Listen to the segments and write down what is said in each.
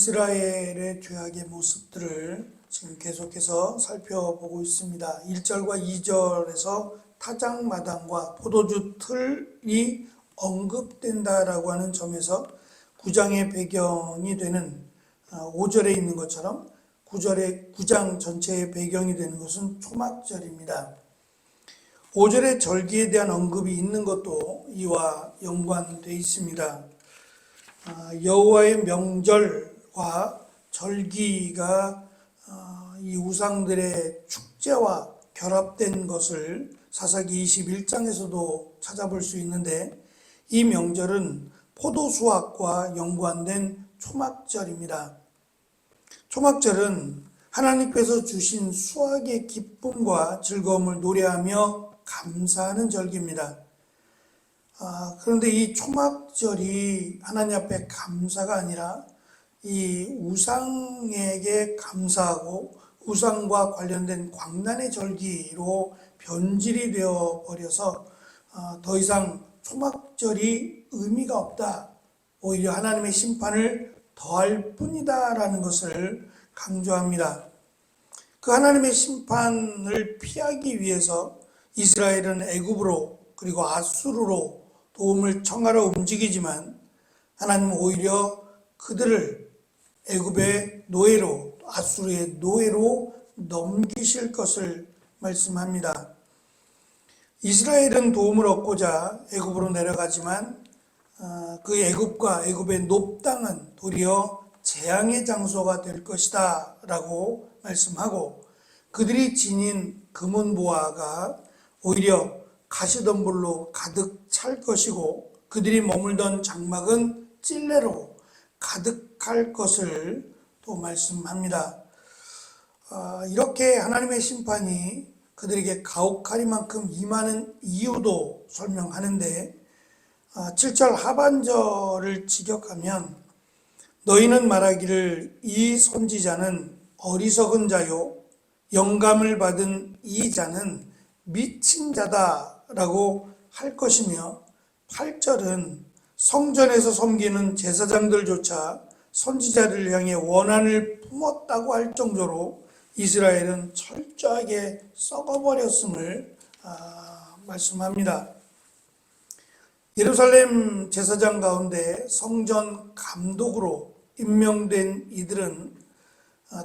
이스라엘의 죄악의 모습들을 지금 계속해서 살펴보고 있습니다. 1절과 2절에서 타작마당과 포도주 틀이 언급된다라고 하는 점에서 9장의 배경이 되는 5절에 있는 것처럼 9장 전체의 배경이 되는 것은 초막절입니다. 5절의 절기에 대한 언급이 있는 것도 이와 연관되어 있습니다. 여호와의 명절과 절기가 이 우상들의 축제와 결합된 것을 사사기 21장에서도 찾아볼 수 있는데, 이 명절은 포도 수확과 연관된 초막절입니다. 초막절은 하나님께서 주신 수확의 기쁨과 즐거움을 노래하며 감사하는 절기입니다. 그런데 이 초막절이 하나님 앞에 감사가 아니라 이 우상에게 감사하고 우상과 관련된 광란의 절기로 변질이 되어 버려서 더 이상 초막절이 의미가 없다, 오히려 하나님의 심판을 더할 뿐이다 라는 것을 강조합니다. 그 하나님의 심판을 피하기 위해서 이스라엘은 애굽으로 그리고 아수르로 도움을 청하러 움직이지만, 하나님은 오히려 그들을 애굽의 노예로, 아수르의 노예로 넘기실 것을 말씀합니다. 이스라엘은 도움을 얻고자 애굽으로 내려가지만 그 애굽과 애굽의 높당은 도리어 재앙의 장소가 될 것이다 라고 말씀하고, 그들이 지닌 금은보화가 오히려 가시덤불로 가득 찰 것이고, 그들이 머물던 장막은 찔레로 가득할 것을 또 말씀합니다. 이렇게 하나님의 심판이 그들에게 가혹하리만큼 임하는 이유도 설명하는데, 7절 하반절을 직역하면 너희는 말하기를 이 선지자는 어리석은 자요 영감을 받은 이 자는 미친 자다 라고 할 것이며, 8절은 성전에서 섬기는 제사장들조차 선지자를 향해 원한을 품었다고 할 정도로 이스라엘은 철저하게 썩어버렸음을 말씀합니다. 예루살렘 제사장 가운데 성전 감독으로 임명된 이들은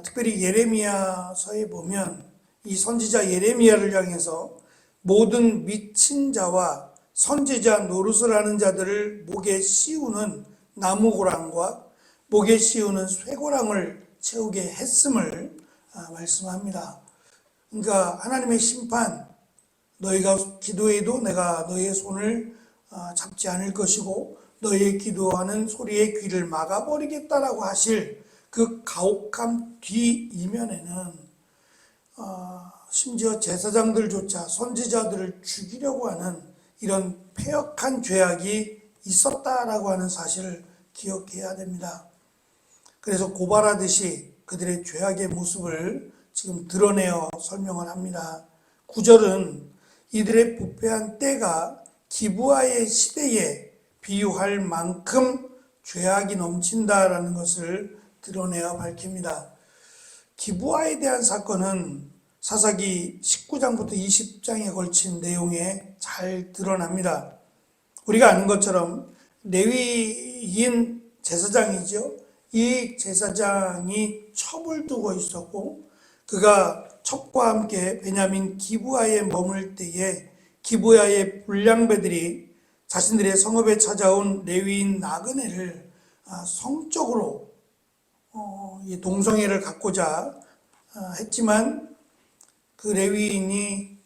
특별히 예레미야서에 보면 이 선지자 예레미야를 향해서 모든 미친 자와 선지자 노릇을 하는 자들을 목에 씌우는 나무고랑과 목에 씌우는 쇠고랑을 채우게 했음을 말씀합니다. 그러니까 하나님의 심판, 너희가 기도해도 내가 너희의 손을 잡지 않을 것이고 너희의 기도하는 소리에 귀를 막아버리겠다라고 하실 그 가혹함 뒤 이면에는 심지어 제사장들조차 선지자들을 죽이려고 하는 이런 패역한 죄악이 있었다라고 하는 사실을 기억해야 됩니다. 그래서 고발하듯이 그들의 죄악의 모습을 지금 드러내어 설명을 합니다. 9절은 이들의 부패한 때가 기브아의 시대에 비유할 만큼 죄악이 넘친다라는 것을 드러내어 밝힙니다. 기브아에 대한 사건은 사사기 19장부터 20장에 걸친 내용에 잘 드러납니다. 우리가 아는 것처럼 레위인 제사장이죠. 이 제사장이 첩을 두고 있었고, 그가 첩과 함께 베냐민 기브아에 머물 때에 기브아의 불량배들이 자신들의 성읍에 찾아온 레위인 나그네를 성적으로 동성애를 갖고자 했지만, 그 레위인이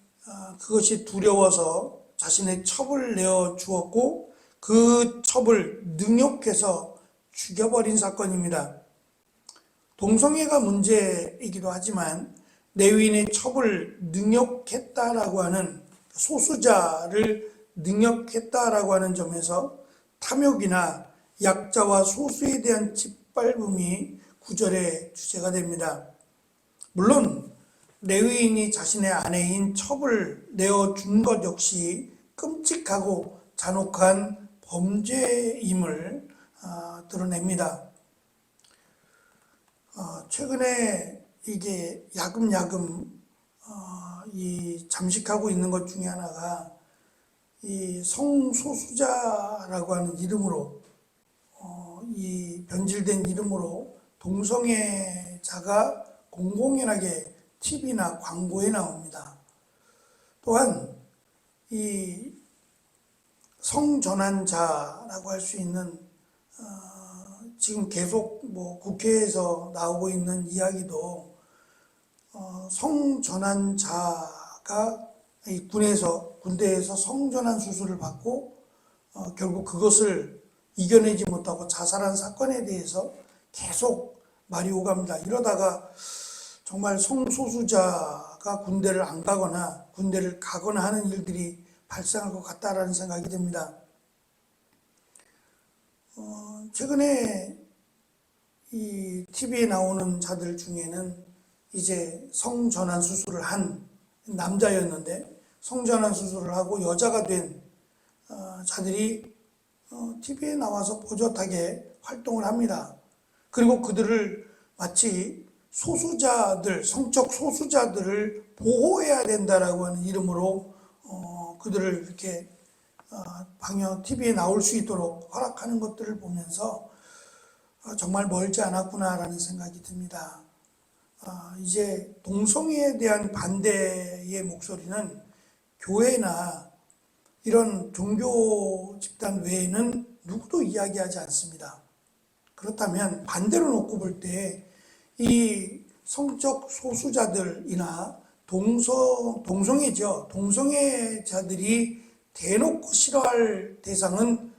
그것이 두려워서 자신의 첩을 내어 주었고 그 첩을 능욕해서 죽여버린 사건입니다. 동성애가 문제이기도 하지만 레위인의 첩을 능욕했다라고 하는, 소수자를 능욕했다라고 하는 점에서 탐욕이나 약자와 소수에 대한 짓밟음이 9절의 주제가 됩니다. 물론 레위인이 자신의 아내인 첩을 내어준 것 역시 끔찍하고 잔혹한 범죄임을 드러냅니다. 최근에 이게 야금야금 이 잠식하고 있는 것 중에 하나가 이 성소수자라고 하는 이름으로 이 변질된 이름으로 동성애자가 공공연하게 TV나 광고에 나옵니다. 또한 이 성전환자라고 할 수 있는 지금 계속 국회에서 나오고 있는 이야기도 성전환자가 이 군대에서 성전환 수술을 받고 결국 그것을 이겨내지 못하고 자살한 사건에 대해서 계속 말이 오갑니다. 이러다가 정말 성소수자가 군대를 안 가거나 군대를 가거나 하는 일들이 발생할 것 같다라는 생각이 듭니다. 최근에 이 TV에 나오는 자들 중에는 이제 성전환 수술을 한 남자였는데 성전환 수술을 하고 여자가 된 자들이 TV에 나와서 보젓하게 활동을 합니다. 그리고 그들을 마치 소수자들, 성적 소수자들을 보호해야 된다라고 하는 이름으로 그들을 이렇게 TV에 나올 수 있도록 허락하는 것들을 보면서 정말 멀지 않았구나라는 생각이 듭니다. 이제 동성애에 대한 반대의 목소리는 교회나 이런 종교 집단 외에는 누구도 이야기하지 않습니다. 그렇다면 반대로 놓고 볼 때 이 성적 소수자들이나 동성애죠. 동성애자들이 대놓고 싫어할 대상은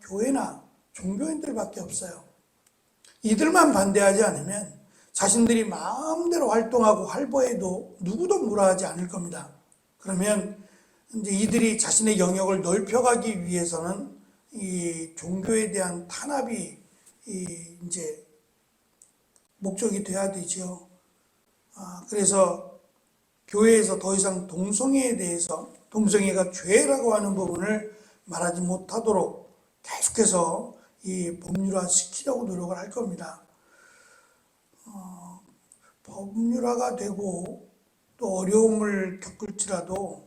교회나 종교인들밖에 없어요. 이들만 반대하지 않으면 자신들이 마음대로 활동하고 활보해도 누구도 뭐라 하지 않을 겁니다. 그러면 이제 이들이 자신의 영역을 넓혀가기 위해서는 이 종교에 대한 탄압이 이제 목적이 돼야 되죠. 그래서 교회에서 더 이상 동성애에 대해서 동성애가 죄라고 하는 부분을 말하지 못하도록 계속해서 이 법률화 시키려고 노력을 할 겁니다. 법률화가 되고 또 어려움을 겪을지라도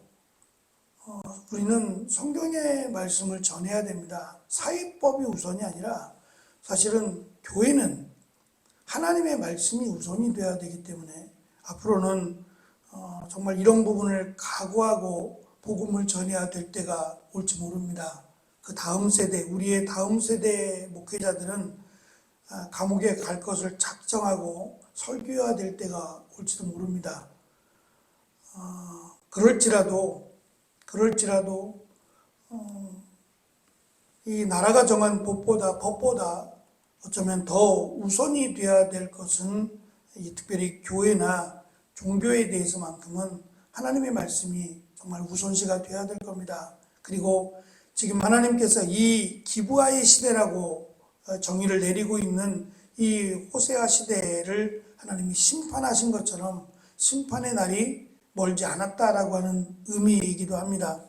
우리는 성경의 말씀을 전해야 됩니다. 사회법이 우선이 아니라 사실은 교회는 하나님의 말씀이 우선이 되어야 되기 때문에 앞으로는 정말 이런 부분을 각오하고 복음을 전해야 될 때가 올지 모릅니다. 그 다음 세대, 우리의 다음 세대 목회자들은 감옥에 갈 것을 작정하고 설교해야 될 때가 올지도 모릅니다. 그럴지라도 이 나라가 정한 법보다 어쩌면 더 우선이 되어야 될 것은 특별히 교회나 종교에 대해서만큼은 하나님의 말씀이 정말 우선시가 되어야 될 겁니다. 그리고 지금 하나님께서 이 기브아의 시대라고 정의를 내리고 있는 이 호세아 시대를 하나님이 심판하신 것처럼 심판의 날이 멀지 않았다라고 하는 의미이기도 합니다.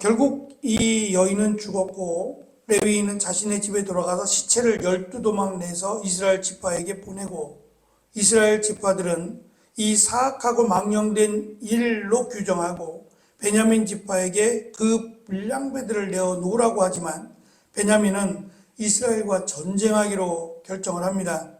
결국 이 여인은 죽었고 레위인은 자신의 집에 돌아가서 시체를 12도망 내서 이스라엘 지파에게 보내고 이스라엘 지파들은 이 사악하고 망령된 일로 규정하고 베냐민 지파에게 그 불량배들을 내어 놓으라고 하지만 베냐민은 이스라엘과 전쟁하기로 결정을 합니다.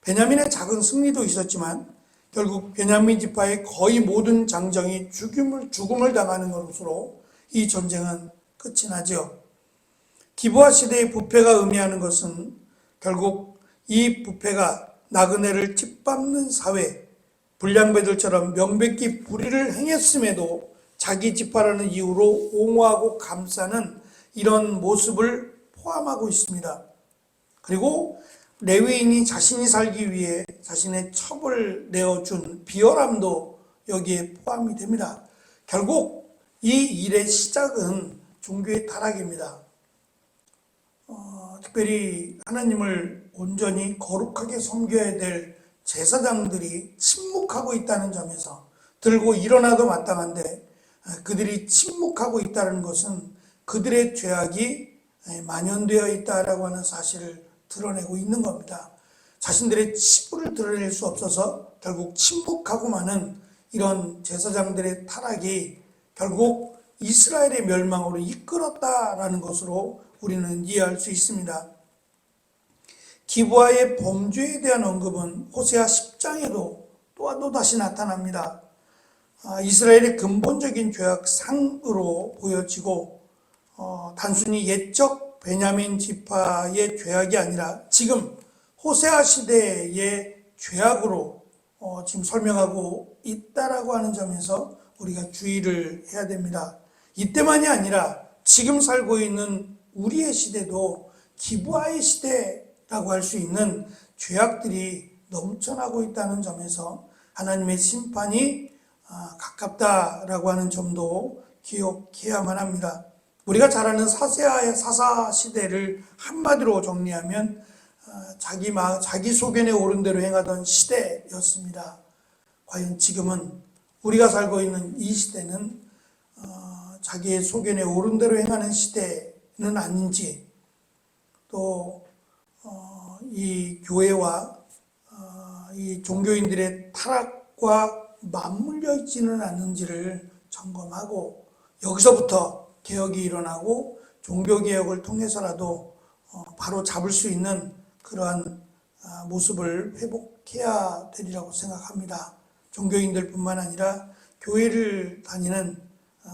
베냐민의 작은 승리도 있었지만 결국 베냐민 지파의 거의 모든 장정이 죽음을 당하는 것으로 이 전쟁은 끝이 나죠. 기브아 시대의 부패가 의미하는 것은 결국 이 부패가 나그네를 짓밟는 사회, 불량배들처럼 명백히 불의를 행했음에도 자기 지파라는 이유로 옹호하고 감싸는 이런 모습을 포함하고 있습니다. 그리고 레위인이 자신이 살기 위해 자신의 첩을 내어준 비열함도 여기에 포함이 됩니다. 결국 이 일의 시작은 종교의 타락입니다. 특별히 하나님을 온전히 거룩하게 섬겨야 될 제사장들이 침묵하고 있다는 점에서 들고 일어나도 마땅한데 그들이 침묵하고 있다는 것은 그들의 죄악이 만연되어 있다라고 하는 사실을 드러내고 있는 겁니다. 자신들의 치부를 드러낼 수 없어서 결국 침묵하고 마는 이런 제사장들의 타락이 결국 이스라엘의 멸망으로 이끌었다라는 것으로 우리는 이해할 수 있습니다. 기브아의 범죄에 대한 언급은 호세아 10장에도 또다시 나타납니다. 이스라엘의 근본적인 죄악상으로 보여지고 단순히 옛적 베냐민 지파의 죄악이 아니라 지금 호세아 시대의 죄악으로 지금 설명하고 있다라고 하는 점에서 우리가 주의를 해야 됩니다. 이때만이 아니라 지금 살고 있는 우리의 시대도 기브아의 시대라고 할 수 있는 죄악들이 넘쳐나고 있다는 점에서 하나님의 심판이 가깝다라고 하는 점도 기억해야만 합니다. 우리가 잘 아는 사사 시대를 한마디로 정리하면 자기 소견에 오른 대로 행하던 시대였습니다. 과연 지금은 우리가 살고 있는 이 시대는 자기의 소견에 오른 대로 행하는 시대는 아닌지, 또 이 교회와 이 종교인들의 타락과 맞물려 있지는 않는지를 점검하고 여기서부터 개혁이 일어나고 종교개혁을 통해서라도 바로 잡을 수 있는 그러한 모습을 회복해야 되리라고 생각합니다. 종교인들뿐만 아니라 교회를 다니는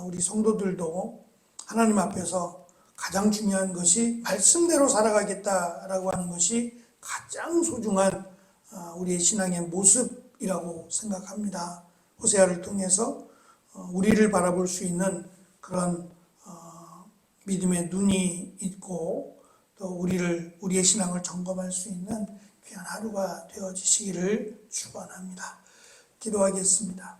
우리 성도들도 하나님 앞에서 가장 중요한 것이 말씀대로 살아가겠다라고 하는 것이 가장 소중한 우리의 신앙의 모습이라고 생각합니다. 호세아를 통해서 우리를 바라볼 수 있는 그런 믿음의 눈이 있고 또 우리의 신앙을 점검할 수 있는 귀한 하루가 되어지시기를 축원합니다. 기도하겠습니다.